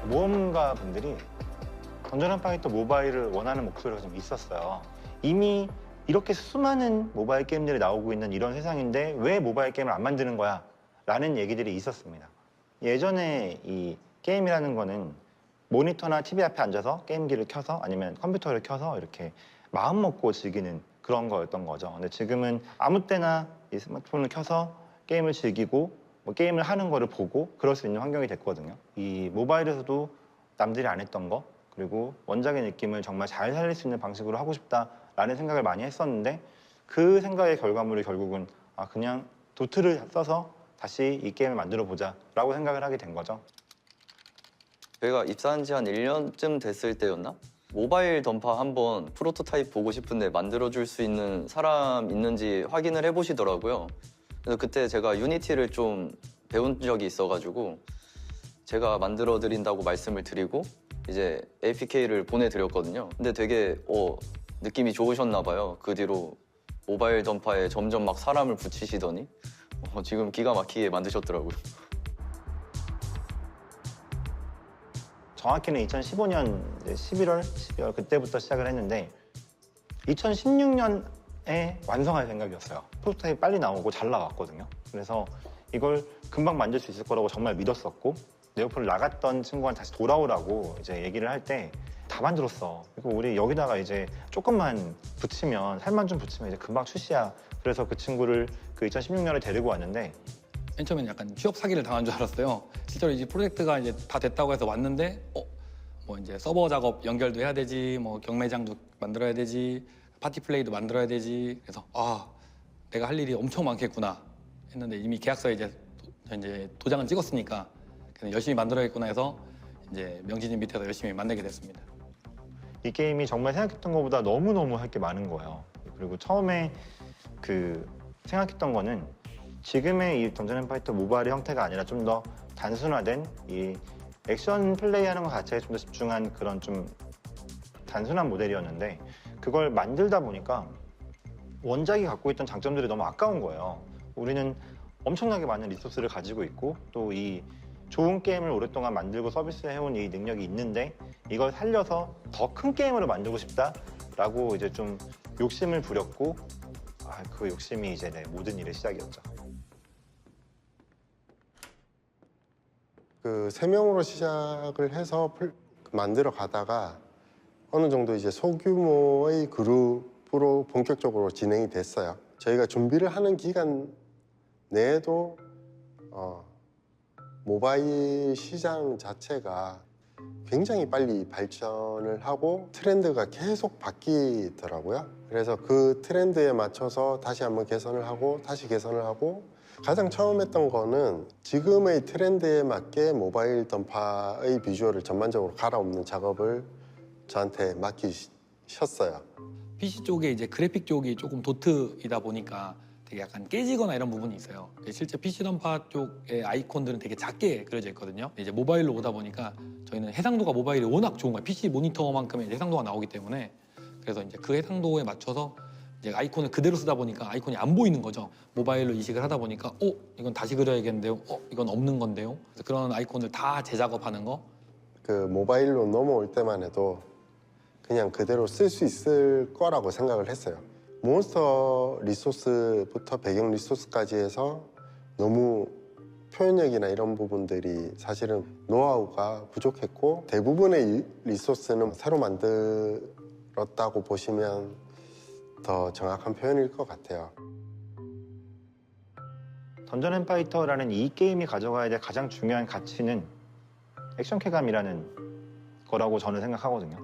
모험가 분들이 던전 앤 파이터 모바일을 원하는 목소리가 좀 있었어요. 이미 이렇게 수많은 모바일 게임들이 나오고 있는 이런 세상인데 왜 모바일 게임을 안 만드는 거야? 라는 얘기들이 있었습니다. 예전에 이 게임이라는 거는 모니터나 TV 앞에 앉아서 게임기를 켜서 아니면 컴퓨터를 켜서 이렇게 마음 먹고 즐기는 그런 거였던 거죠. 근데 지금은 아무 때나 이 스마트폰을 켜서 게임을 즐기고 뭐 게임을 하는 거를 보고 그럴 수 있는 환경이 됐거든요. 이 모바일에서도 남들이 안 했던 거 그리고 원작의 느낌을 정말 잘 살릴 수 있는 방식으로 하고 싶다라는 생각을 많이 했었는데 그 생각의 결과물이 결국은 그냥 도트를 써서 다시 이 게임을 만들어 보자라고 생각을 하게 된 거죠. 저희가 입사한 지 한 1년쯤 됐을 때였나? 모바일 던파 한번 프로토타입 보고 싶은데 만들어줄 수 있는 사람 있는지 확인을 해보시더라고요. 그래서 그때 제가 유니티를 좀 배운 적이 있어가지고 제가 만들어드린다고 말씀을 드리고 이제 APK를 보내드렸거든요. 근데 되게 느낌이 좋으셨나 봐요. 그 뒤로 모바일 던파에 점점 막 사람을 붙이시더니 지금 기가 막히게 만드셨더라고요. 정확히는 2015년 11월, 12월 그때부터 시작을 했는데 2016년에 완성할 생각이었어요. 프로토타입 빨리 나오고 잘 나왔거든요. 그래서 이걸 금방 만들 수 있을 거라고 정말 믿었었고 네오폴을 나갔던 친구한테 다시 돌아오라고 이제 얘기를 할 때 다 만들었어. 그리고 우리 여기다가 이제 조금만 붙이면 살만 좀 붙이면 이제 금방 출시야. 그래서 그 친구를 그 2016년에 데리고 왔는데 맨 처음에는 약간 취업 사기를 당한 줄 알았어요. 실제로 이제 프로젝트가 이제 다 됐다고 해서 왔는데, 뭐 이제 서버 작업 연결도 해야 되지, 뭐 경매장도 만들어야 되지, 파티 플레이도 만들어야 되지. 그래서 내가 할 일이 엄청 많겠구나 했는데 이미 계약서에 이제 도장을 찍었으니까 그냥 열심히 만들어야겠구나 해서 이제 명진님 밑에서 열심히 만들게 됐습니다. 이 게임이 정말 생각했던 것보다 너무너무 할 게 많은 거예요. 그리고 처음에 생각했던 거는 지금의 이 던전 앤 파이터 모바일의 형태가 아니라 좀 더 단순화된 이 액션 플레이하는 것 자체에 좀 더 집중한 그런 좀 단순한 모델이었는데 그걸 만들다 보니까 원작이 갖고 있던 장점들이 너무 아까운 거예요. 우리는 엄청나게 많은 리소스를 가지고 있고 또 이 좋은 게임을 오랫동안 만들고 서비스해온 이 능력이 있는데 이걸 살려서 더 큰 게임으로 만들고 싶다라고 이제 좀 욕심을 부렸고 그 욕심이 이제 내 모든 일의 시작이었죠. 그 3명으로 시작을 해서 만들어 가다가 어느 정도 이제 소규모의 그룹으로 본격적으로 진행이 됐어요. 저희가 준비를 하는 기간 내에도 모바일 시장 자체가 굉장히 빨리 발전을 하고 트렌드가 계속 바뀌더라고요. 그래서 그 트렌드에 맞춰서 다시 한번 개선을 하고 다시 개선을 하고 가장 처음 했던 거는 지금의 트렌드에 맞게 모바일 던파의 비주얼을 전반적으로 갈아엎는 작업을 저한테 맡기셨어요. PC 쪽에 이제 그래픽 쪽이 조금 도트이다 보니까 되게 약간 깨지거나 이런 부분이 있어요. 실제 PC 던파 쪽의 아이콘들은 되게 작게 그려져 있거든요. 이제 모바일로 오다 보니까 저희는 해상도가 모바일이 워낙 좋은 거예요. PC 모니터만큼의 해상도가 나오기 때문에 그래서 이제 그 해상도에 맞춰서 이제 아이콘을 그대로 쓰다 보니까 아이콘이 안 보이는 거죠. 모바일로 이식을 하다 보니까 이건 다시 그려야겠는데요. 이건 없는 건데요. 그래서 그런 아이콘을 다 재작업하는 거. 그 모바일로 넘어올 때만 해도 그냥 그대로 쓸 수 있을 거라고 생각을 했어요. 몬스터 리소스부터 배경 리소스까지 해서 너무 표현력이나 이런 부분들이 사실은 노하우가 부족했고 대부분의 리소스는 새로 만들었다고 보시면 더 정확한 표현일 것 같아요. 던전 앤 파이터라는 이 게임이 가져가야 될 가장 중요한 가치는 액션 쾌감이라는 거라고 저는 생각하거든요.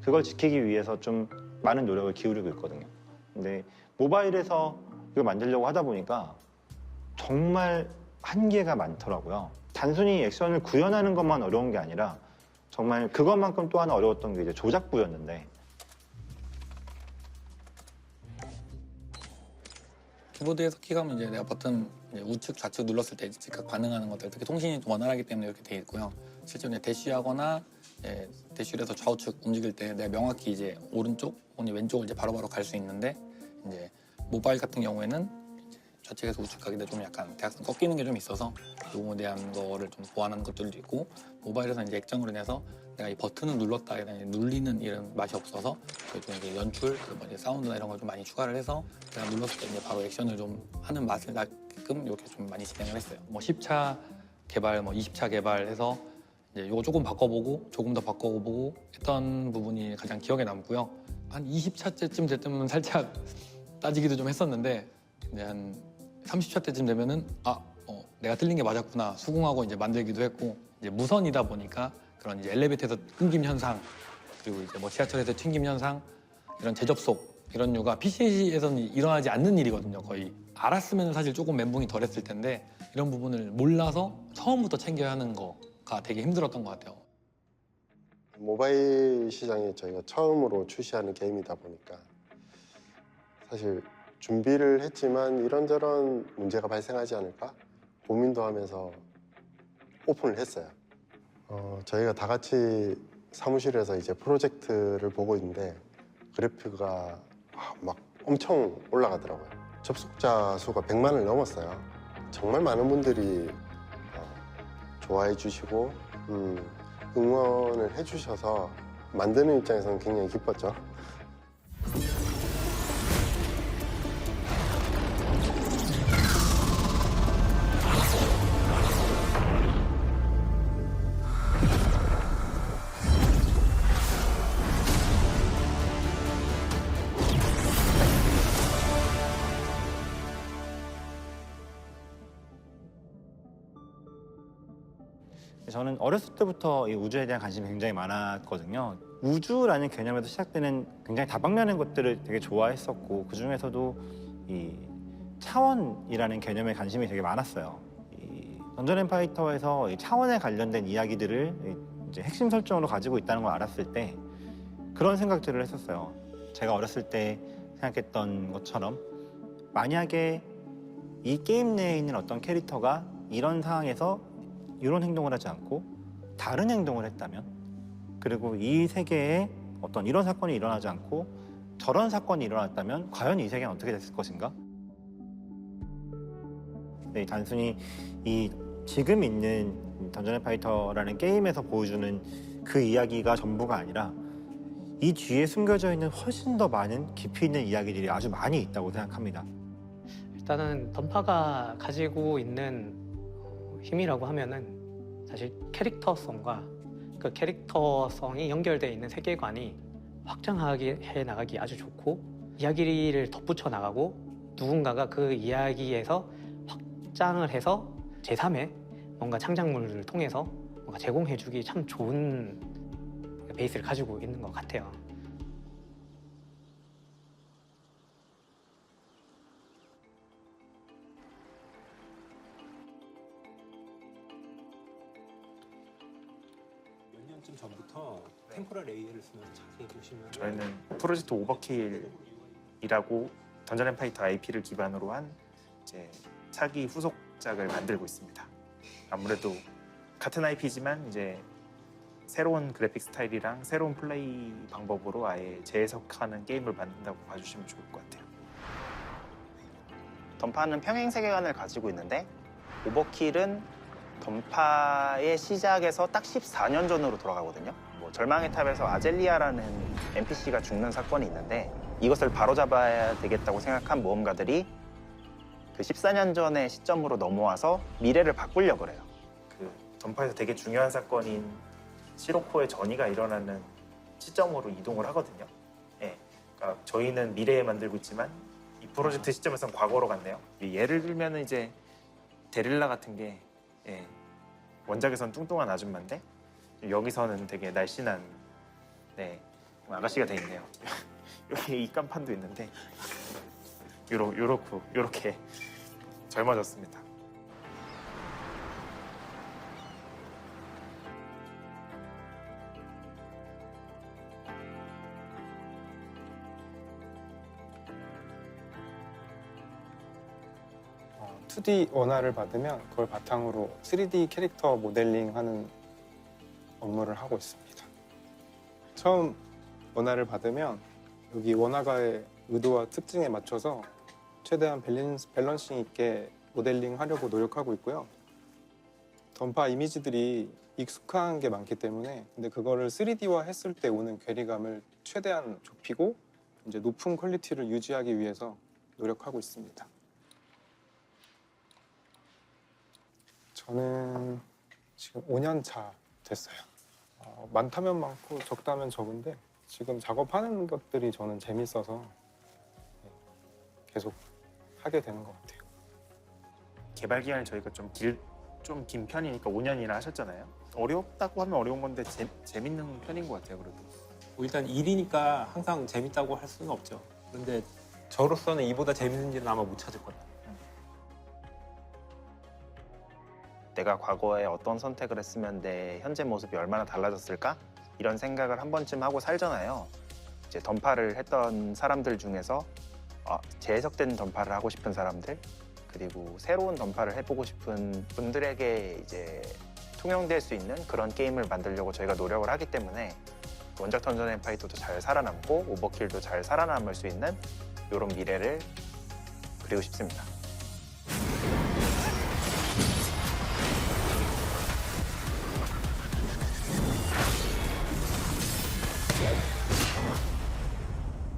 그걸 지키기 위해서 좀 많은 노력을 기울이고 있거든요. 근데 모바일에서 이걸 만들려고 하다 보니까 정말 한계가 많더라고요. 단순히 액션을 구현하는 것만 어려운 게 아니라 정말 그것만큼 또 하나 어려웠던 게 이제 조작부였는데 키보드에서 키감은 이제 내가 버튼 우측 좌측 눌렀을 때 즉각 반응하는 것들, 특히 통신이 좀 원활하기 때문에 이렇게 돼 있고요. 실제로 대쉬하거나 대쉬를 해서 좌우측 움직일 때 내가 명확히 이제 오른쪽 혹은 왼쪽을 이제 바로바로 갈 수 있는데 이제 모바일 같은 경우에는 이제 좌측에서 우측 가기도 좀 약간 대각선 꺾이는 게 좀 있어서 그 부분에 대한 거를 좀 보완하는 것들도 있고 모바일에서 이제 액정으로 인해서 내가 이 버튼을 눌렀다 이런 눌리는 이런 맛이 없어서 좀 이제 연출 그리고 이제 사운드나 이런 걸 좀 많이 추가를 해서 내가 눌렀을 때 이제 바로 액션을 좀 하는 맛을 나게끔 이렇게 좀 많이 진행을 했어요. 뭐 10차 개발, 뭐 20차 개발해서 이제 이거 조금 바꿔보고 조금 더 바꿔보고 했던 부분이 가장 기억에 남고요. 한 20차째쯤 됐으면 살짝 따지기도 좀 했었는데 이제 한 30차 때쯤 되면은 내가 틀린 게 맞았구나 수긍하고 이제 만들기도 했고 이제 무선이다 보니까 그런 이제 엘리베이터에서 끊김 현상 그리고 이제 뭐 지하철에서 튕김 현상 이런 재접속 이런 류가 PC에서는 일어나지 않는 일이거든요. 거의 알았으면 사실 조금 멘붕이 덜했을 텐데 이런 부분을 몰라서 처음부터 챙겨야 하는 거가 되게 힘들었던 것 같아요. 모바일 시장에 저희가 처음으로 출시하는 게임이다 보니까 사실 준비를 했지만 이런저런 문제가 발생하지 않을까 고민도 하면서 오픈을 했어요. 저희가 다 같이 사무실에서 이제 프로젝트를 보고 있는데 그래픽가 막 엄청 올라가더라고요. 접속자 수가 100만을 넘었어요. 정말 많은 분들이 좋아해 주시고 응원을 해주셔서 만드는 입장에서는 굉장히 기뻤죠. 저는 어렸을 때부터 이 우주에 대한 관심이 굉장히 많았거든요. 우주라는 개념에서 시작되는 굉장히 다방면의 것들을 되게 좋아했었고 그 중에서도 이 차원이라는 개념에 관심이 되게 많았어요. 이 던전 앤 파이터에서 이 차원에 관련된 이야기들을 이제 핵심 설정으로 가지고 있다는 걸 알았을 때 그런 생각들을 했었어요. 제가 어렸을 때 생각했던 것처럼 만약에 이 게임 내에 있는 어떤 캐릭터가 이런 상황에서 이런 행동을 하지 않고 다른 행동을 했다면 그리고 이 세계에 어떤 이런 사건이 일어나지 않고 저런 사건이 일어났다면 과연 이 세계는 어떻게 됐을 것인가? 네, 단순히 이 지금 있는 던전 앤 파이터라는 게임에서 보여주는 그 이야기가 전부가 아니라 이 뒤에 숨겨져 있는 훨씬 더 많은 깊이 있는 이야기들이 아주 많이 있다고 생각합니다. 일단은 던파가 가지고 있는 힘이라고 하면은 사실 캐릭터성과 그 캐릭터성이 연결되어 있는 세계관이 확장해 나가기 아주 좋고 이야기를 덧붙여 나가고 누군가가 그 이야기에서 확장을 해서 제3의 뭔가 창작물을 통해서 뭔가 제공해주기 참 좋은 베이스를 가지고 있는 것 같아요. 몇 년쯤 전부터 템포럴 레이어를 쓰면서 자세히 보시면 저희는 프로젝트 오버킬이라고 던전 앤 파이터 IP를 기반으로 한 이제 차기 후속작을 만들고 있습니다. 아무래도 같은 IP지만 이제 새로운 그래픽 스타일이랑 새로운 플레이 방법으로 아예 재해석하는 게임을 만든다고 봐주시면 좋을 것 같아요. 던파는 평행 세계관을 가지고 있는데 오버킬은 던파의 시작에서 딱 14년 전으로 돌아가거든요. 뭐 절망의 탑에서 아젤리아라는 NPC가 죽는 사건이 있는데 이것을 바로잡아야 되겠다고 생각한 모험가들이 그 14년 전의 시점으로 넘어와서 미래를 바꾸려고 그래요. 그 던파에서 되게 중요한 사건인 시로코의 전이가 일어나는 시점으로 이동을 하거든요. 예, 그러니까 저희는 미래에 만들고 있지만 이 프로젝트 시점에서는 과거로 갔네요. 예를 들면 이제 데릴라 같은 게 원작에서는 뚱뚱한 아줌마인데 여기서는 되게 날씬한 아가씨가 돼 있네요. 여기 입간판도 있는데 요렇게 젊어졌습니다. 어, 2D 원화를 받으면 그걸 바탕으로 3D 캐릭터 모델링하는 업무를 하고 있습니다. 처음 원화를 받으면 여기 원화가의 의도와 특징에 맞춰서 최대한 밸런싱 있게 모델링 하려고 노력하고 있고요. 던파 이미지들이 익숙한 게 많기 때문에 근데 그거를 3D화 했을 때 오는 괴리감을 최대한 좁히고 이제 높은 퀄리티를 유지하기 위해서 노력하고 있습니다. 저는 지금 5년 차 됐어요. 많다면 많고 적다면 적은데 지금 작업하는 것들이 저는 재밌어서 계속 하게 되는 것 같아요. 개발 기간이 저희가 좀 긴 편이니까 5년이나 하셨잖아요. 어렵다고 하면 어려운 건데 재밌는 편인 것 같아요. 그래도. 뭐 일단 일이니까 항상 재밌다고 할 수는 없죠. 그런데 저로서는 이보다 재밌는 일은 아마 못 찾을 거예요. 내가 과거에 어떤 선택을 했으면 내 현재 모습이 얼마나 달라졌을까? 이런 생각을 한 번쯤 하고 살잖아요. 이제 던파를 했던 사람들 중에서 재해석된 던파를 하고 싶은 사람들, 그리고 새로운 던파를 해보고 싶은 분들에게 이제 통용될 수 있는 그런 게임을 만들려고 저희가 노력을 하기 때문에 원작 던전 앤 파이터도 잘 살아남고 오버킬도 잘 살아남을 수 있는 이런 미래를 그리고 싶습니다.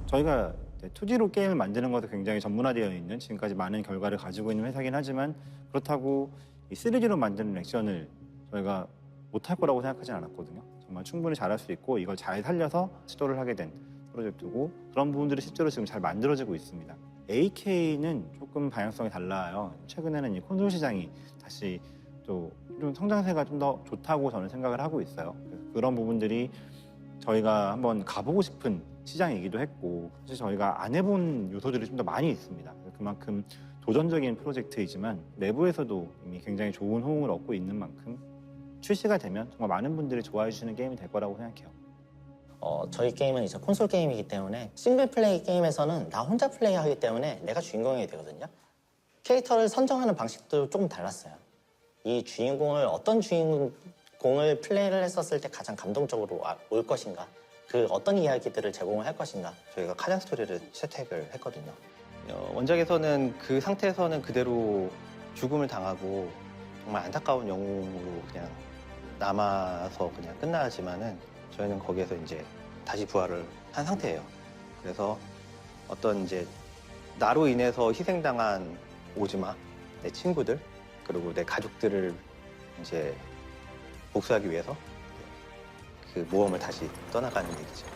저희가 2D로 게임을 만드는 것에 굉장히 전문화되어 있는 지금까지 많은 결과를 가지고 있는 회사긴 하지만 그렇다고 이 3D로 만드는 액션을 저희가 못할 거라고 생각하진 않았거든요. 정말 충분히 잘할 수 있고 이걸 잘 살려서 시도를 하게 된 프로젝트고 그런 부분들이 실제로 지금 잘 만들어지고 있습니다. AK는 조금 방향성이 달라요. 최근에는 이 콘솔 시장이 다시 또 좀 성장세가 좀 더 좋다고 저는 생각을 하고 있어요. 그런 부분들이 저희가 한번 가보고 싶은 시장이기도 했고 사실 저희가 안 해본 요소들이 좀 더 많이 있습니다. 그만큼 도전적인 프로젝트이지만 내부에서도 이미 굉장히 좋은 호응을 얻고 있는 만큼 출시가 되면 정말 많은 분들이 좋아해 주시는 게임이 될 거라고 생각해요. 저희 게임은 이제 콘솔 게임이기 때문에 싱글 플레이 게임에서는 나 혼자 플레이하기 때문에 내가 주인공이 되거든요. 캐릭터를 선정하는 방식도 조금 달랐어요. 이 주인공을 어떤 주인공을 플레이를 했었을 때 가장 감동적으로 올 것인가, 그 어떤 이야기들을 제공을 할 것인가, 저희가 카전 스토리를 채택을 했거든요. 원작에서는 그 상태에서는 그대로 죽음을 당하고 정말 안타까운 영웅으로 그냥 남아서 그냥 끝나지만은 저희는 거기에서 이제 다시 부활을 한 상태예요. 그래서 어떤 이제 나로 인해서 희생당한 오즈마, 내 친구들, 그리고 내 가족들을 이제 복수하기 위해서 그 모험을 다시 떠나가는 얘기죠.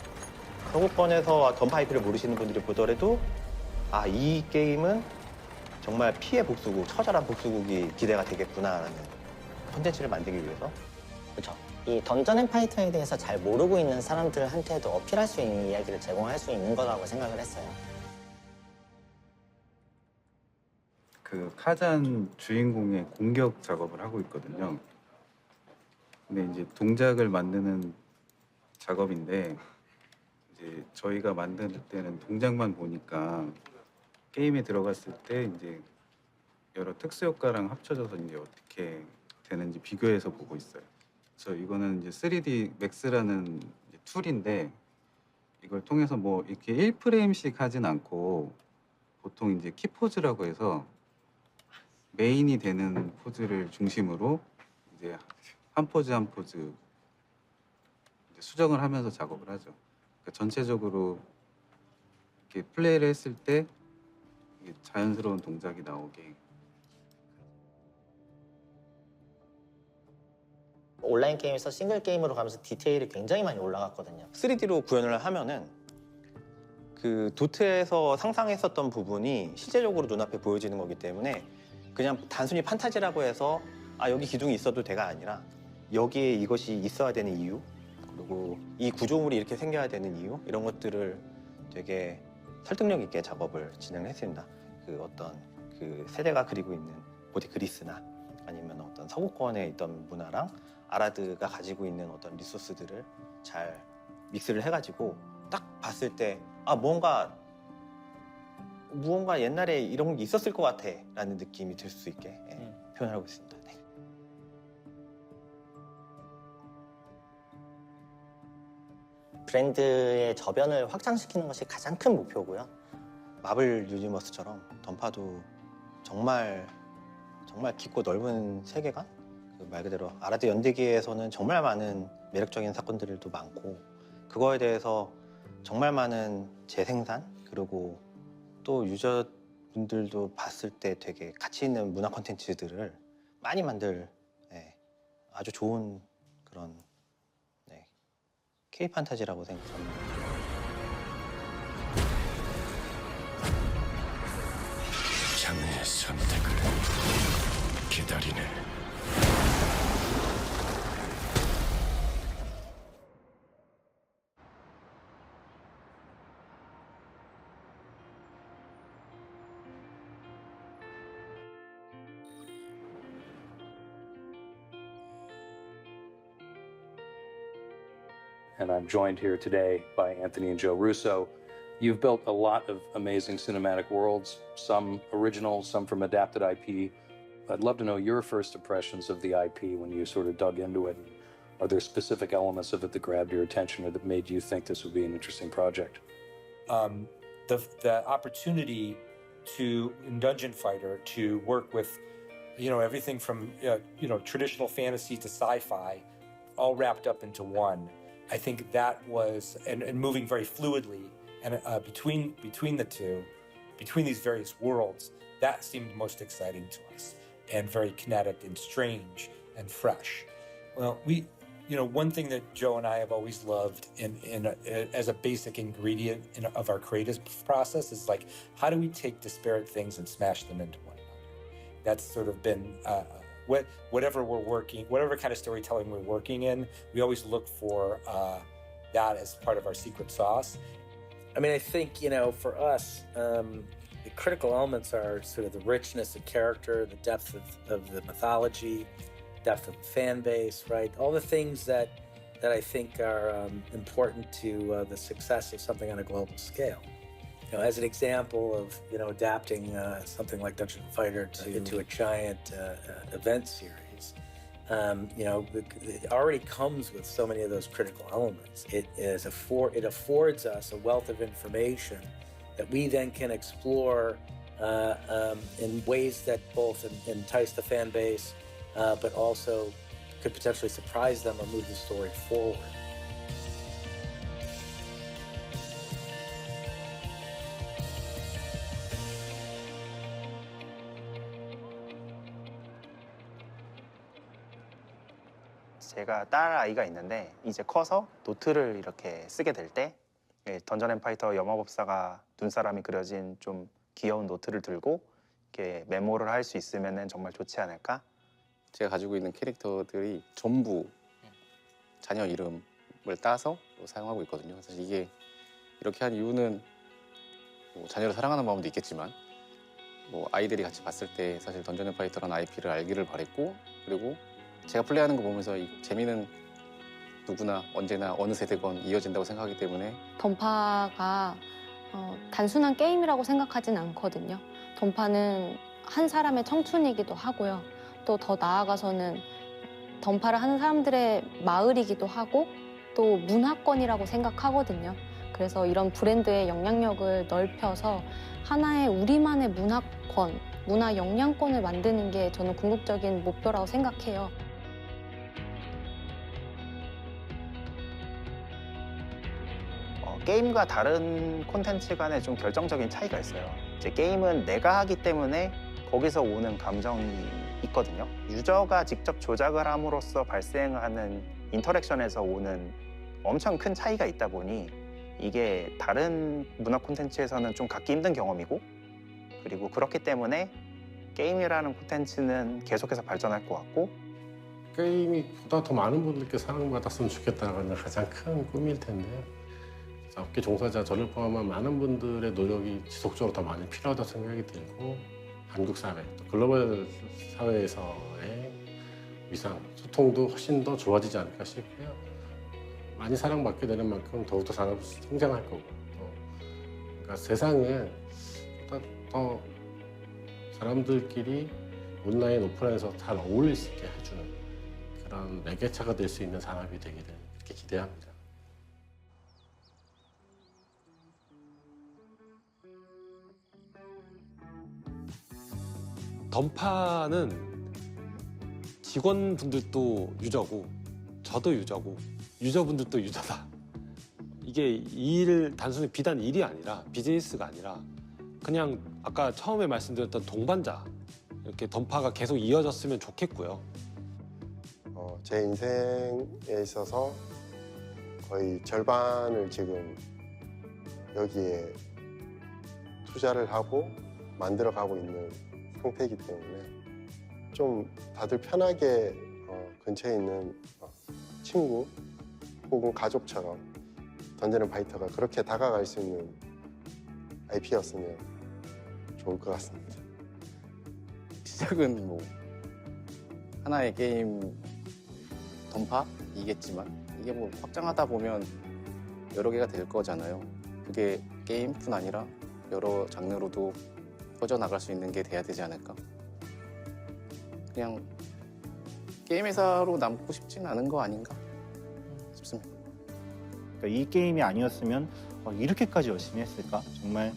서구권에서 던파 IP를 모르시는 분들이 보더라도 이 게임은 정말 피해 복수국, 처절한 복수국이 기대가 되겠구나라는 콘텐츠를 만들기 위해서. 그렇죠. 이 던전 앤 파이터에 대해서 잘 모르고 있는 사람들한테도 어필할 수 있는 이야기를 제공할 수 있는 거라고 생각을 했어요. 그 카잔 주인공의 공격 작업을 하고 있거든요. 근데 이제 동작을 만드는 작업인데 이제 저희가 만들 때는 동작만 보니까 게임에 들어갔을 때 이제 여러 특수 효과랑 합쳐져서 이제 어떻게 되는지 비교해서 보고 있어요. 그래서 이거는 이제 3D 맥스라는 이제 툴인데 이걸 통해서 뭐 이렇게 1프레임씩 하진 않고 보통 이제 키포즈라고 해서 메인이 되는 포즈를 중심으로 이제 한 포즈 한 포즈 이제 수정을 하면서 작업을 하죠. 그러니까 전체적으로 이렇게 플레이를 했을 때 이게 자연스러운 동작이 나오게. 온라인 게임에서 싱글 게임으로 가면서 디테일이 굉장히 많이 올라갔거든요. 3D로 구현을 하면은 그 도트에서 상상했었던 부분이 실제적으로 눈앞에 보여지는 거기 때문에 그냥 단순히 판타지라고 해서 여기 기둥이 있어도 돼가 아니라 여기에 이것이 있어야 되는 이유, 그리고 이 구조물이 이렇게 생겨야 되는 이유, 이런 것들을 되게 설득력 있게 작업을 진행했습니다. 그 어떤 그 세대가 그리고 있는 고대 그리스나 아니면 어떤 서구권에 있던 문화랑 아라드가 가지고 있는 어떤 리소스들을 잘 믹스를 해가지고 딱 봤을 때 무언가 옛날에 이런 게 있었을 것 같아 라는 느낌이 들 수 있게 표현하고 있습니다. 네. 브랜드의 저변을 확장시키는 것이 가장 큰 목표고요. 마블 유니버스처럼 던파도 정말 깊고 넓은 세계관? 그 말 그대로 아라드 연대기에서는 정말 많은 매력적인 사건들도 많고 그거에 대해서 정말 많은 재생산 그리고 또 유저분들도 봤을 때 되게 가치 있는 문화 콘텐츠들을 많이 만들 아주 좋은 그런 K 판타지라고 생각합니다. 장의 선택을 기다리네. And I'm joined here today by Anthony and Joe Russo. You've built a lot of amazing cinematic worlds, some original, some from adapted IP. I'd love to know your first impressions of the IP when you sort of dug into it. Are there specific elements of it that grabbed your attention or that made you think this would be an interesting project? The opportunity to, in Dungeon Fighter, to work with, everything from, traditional fantasy to sci-fi, all wrapped up into one. I think that was, and moving very fluidly, and between the two, between these various worlds, that seemed most exciting to us, and very kinetic and strange and fresh. Well, one thing that Joe and I have always loved as a basic ingredient of our creative process is like, how do we take disparate things and smash them into one another? That's sort of been whatever kind of storytelling we're working in, we always look for that as part of our secret sauce. I mean, I think, for us, the critical elements are sort of the richness of character, the depth of the mythology, depth of the fan base, right? All the things that I think are important to the success of something on a global scale. As an example of, adapting something like Dungeon Fighter into a giant event series, it already comes with so many of those critical elements. It affords us a wealth of information that we then can explore in ways that both entice the fan base, but also could potentially surprise them or move the story forward. 제가 딸 아이가 있는데 이제 커서 노트를 이렇게 쓰게 될 때 던전 앤 파이터 염화법사가 눈사람이 그려진 좀 귀여운 노트를 들고 이렇게 메모를 할 수 있으면 정말 좋지 않을까? 제가 가지고 있는 캐릭터들이 전부 자녀 이름을 따서 사용하고 있거든요. 사실 이게 이렇게 한 이유는 뭐 자녀를 사랑하는 마음도 있겠지만 뭐 아이들이 같이 봤을 때 사실 던전 앤 파이터라는 IP를 알기를 바랬고 그리고 제가 플레이하는 거 보면서 이 재미는 누구나 언제나 어느 세대건 이어진다고 생각하기 때문에 던파가 단순한 게임이라고 생각하진 않거든요. 던파는 한 사람의 청춘이기도 하고요. 또 더 나아가서는 던파를 하는 사람들의 마을이기도 하고 또 문화권이라고 생각하거든요. 그래서 이런 브랜드의 영향력을 넓혀서 하나의 우리만의 문화권, 문화 영향권을 만드는 게 저는 궁극적인 목표라고 생각해요. 게임과 다른 콘텐츠 간에 좀 결정적인 차이가 있어요. 이제 게임은 내가 하기 때문에 거기서 오는 감정이 있거든요. 유저가 직접 조작을 함으로써 발생하는 인터랙션에서 오는 엄청 큰 차이가 있다 보니 이게 다른 문화 콘텐츠에서는 좀 갖기 힘든 경험이고 그리고 그렇기 때문에 게임이라는 콘텐츠는 계속해서 발전할 것 같고 게임이 보다 더 많은 분들께 사랑받았으면 좋겠다는 가장 큰 꿈일 텐데 업계 종사자 저를 포함한 많은 분들의 노력이 지속적으로 더 많이 필요하다고 생각이 들고 한국 사회, 또 글로벌 사회에서의 위상, 소통도 훨씬 더 좋아지지 않을까 싶고요. 많이 사랑받게 되는 만큼 더욱더 성장할 거고 그러니까 세상은 더 사람들끼리 온라인, 오프라인에서 잘 어울릴 수 있게 해주는 그런 매개체가 될 수 있는 산업이 되기를 그렇게 기대합니다. 던파는 직원분들도 유저고 저도 유저고 유저분들도 유저다. 이게 단순히 비단 일이 아니라 비즈니스가 아니라 그냥 아까 처음에 말씀드렸던 동반자 이렇게 던파가 계속 이어졌으면 좋겠고요. 제 인생에 있어서 거의 절반을 지금 여기에 투자를 하고 만들어가고 있는 상태이기 때문에 좀 다들 편하게 근처에 있는 친구 혹은 가족처럼 던전 앤 파이터가 그렇게 다가갈 수 있는 IP였으면 좋을 것 같습니다. 시작은 뭐 하나의 게임 던파이겠지만 이게 뭐 확장하다 보면 여러 개가 될 거잖아요. 그게 게임뿐 아니라 여러 장르로도 퍼져나갈 수 있는 게 돼야 되지 않을까. 그냥 게임 회사로 남고 싶진 않은 거 아닌가 싶습니다. 그러니까 이 게임이 아니었으면 이렇게까지 열심히 했을까? 정말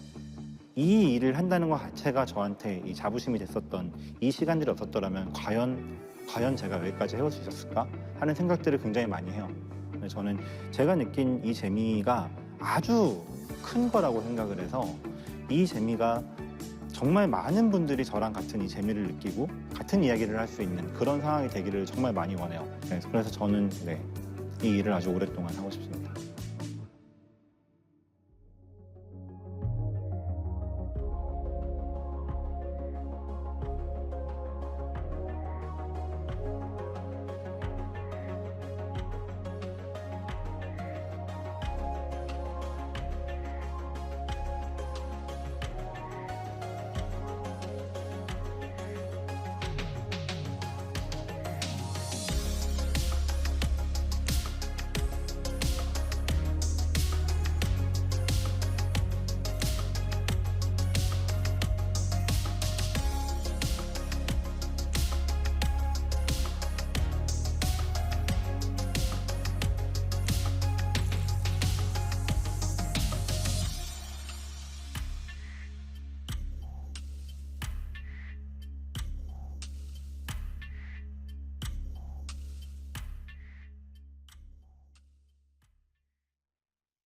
이 일을 한다는 것 자체가 저한테 이 자부심이 됐었던 이 시간들이 없었더라면 과연 제가 여기까지 해올 수 있었을까? 하는 생각들을 굉장히 많이 해요. 근데 저는 제가 느낀 이 재미가 아주 큰 거라고 생각을 해서 이 재미가 정말 많은 분들이 저랑 같은 이 재미를 느끼고 같은 이야기를 할 수 있는 그런 상황이 되기를 정말 많이 원해요. 그래서 저는 이 일을 아주 오랫동안 하고 싶습니다.